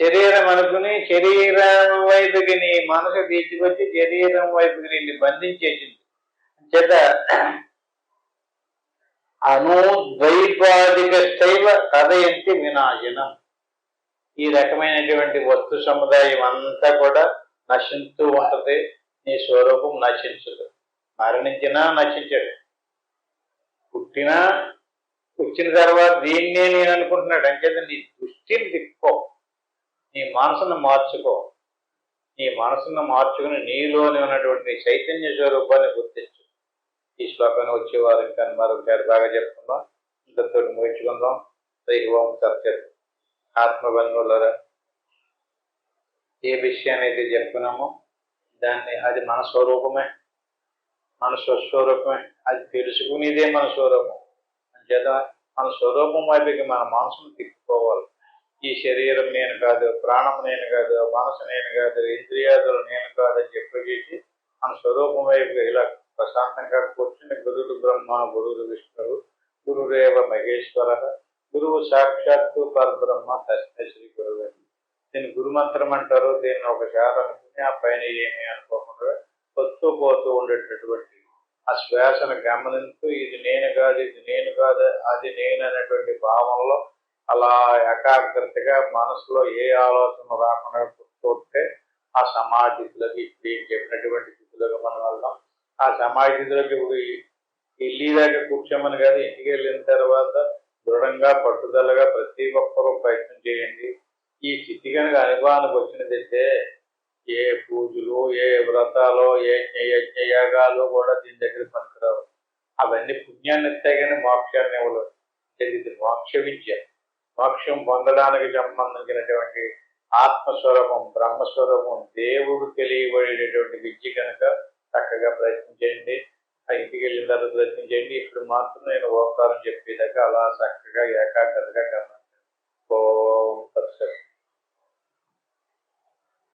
శరీరం అనుకుని శరీరం వైపుకి నీ మనసు తీసుకొచ్చి శరీరం వైపుకి నిన్ను బంధించేసింది. చేత అనుద్వైపాదిక శైవ కథయంతి వినాశనం. ఈ రకమైనటువంటి వస్తు సముదాయం అంతా కూడా నశిస్తూ ఉంటది, నీ స్వరూపం నశించదు. మరణించినా నశించడు, పుట్టినా వచ్చిన తర్వాత దీన్నే నేను అనుకుంటున్నాడు. అంచేత నీ దృష్టిని తిప్పుకో, నీ మనసును మార్చుకో. నీ మనసును మార్చుకుని నీలోని ఉన్నటువంటి చైతన్య స్వరూపాన్ని గుర్తించు. ఈ శ్లోకాన్ని వచ్చేవారు ఇంకా మరొకసారి బాగా చెప్పుకుందాం, ఇంతతో ముగించుకుందాం. దైవం సత్యం. ఆత్మబంధువులరా, ఏ విషయాన్ని అయితే చెప్పుకున్నామో దాన్ని అది మన స్వరూపమే, మన స్వస్వరూపమే. అది తెలుసుకునేదే మన స్వరూపం. అంచేత మన స్వరూపం వైపుకి మన మనసును తిప్పుకోవాలి. ఈ శరీరం నేను కాదు, ప్రాణం నేను కాదు, మనసు నేను కాదు, ఇంద్రియాదులు నేను కాదని చెప్పేసి మన స్వరూపం వైపు ఇలా ప్రశాంతంగా కూర్చుని గురుడు బ్రహ్మ, గురుడు విష్ణువు, గురురేవ మహేశ్వర, గురువు సాక్షాత్తు పరబ్రహ్మ తస్మై శ్రీ గురువు. దీన్ని గురుమంత్రం అంటారు. దీన్ని ఒకసారి అనుకుని ఆ పైన ఏమీ అనుకోకుండా వస్తూ పోతూ ఉండేటటువంటి ఆ శ్వాసను గమనిస్తూ ఇది నేను కాదు, ఇది నేను కాదు, అది నేను అనేటువంటి భావంలో అలా ఏకాగ్రతగా మనసులో ఏ ఆలోచన రాకుండా కూర్చుంటే ఆ సమాధి స్థితిలోకి ఇప్పుడు చెప్పినటువంటి స్థితిలోకి మనం వెళ్దాం. ఆ సమాధి స్థితిలోకి ఇప్పుడు వెళ్ళేదాకా కూర్చోమని కాదు, ఇంటికి వెళ్ళిన తర్వాత దృఢంగా పట్టుదలగా ప్రతి ఒక్కరూ ప్రయత్నం చేయండి. ఈ స్థితి కనుక అనుభవానికి వచ్చినదైతే ఏ పూజలు, ఏ వ్రతాలు, ఏ యజ్ఞయాగాలు కూడా దీని దగ్గర పనికిరావు. అవన్నీ పుణ్యాన్ని ఇస్తాయి కానీ మోక్షాన్ని ఇవ్వలేదు. ఇది మోక్ష విద్య. మోక్షం పొందడానికి సంబంధించినటువంటి ఆత్మస్వరూపం, బ్రహ్మస్వరూపం, దేవుడు తెలియబడేటటువంటి విద్య కనుక చక్కగా ప్రయత్నించండి. ఆ ఇంటికి వెళ్ళిన తర్వాత ప్రయత్నించండి. ఇప్పుడు మాత్రం నేను ఓంకారం చెప్పేదాకా అలా చక్కగా ఏకాగ్రతగా గమనించండి.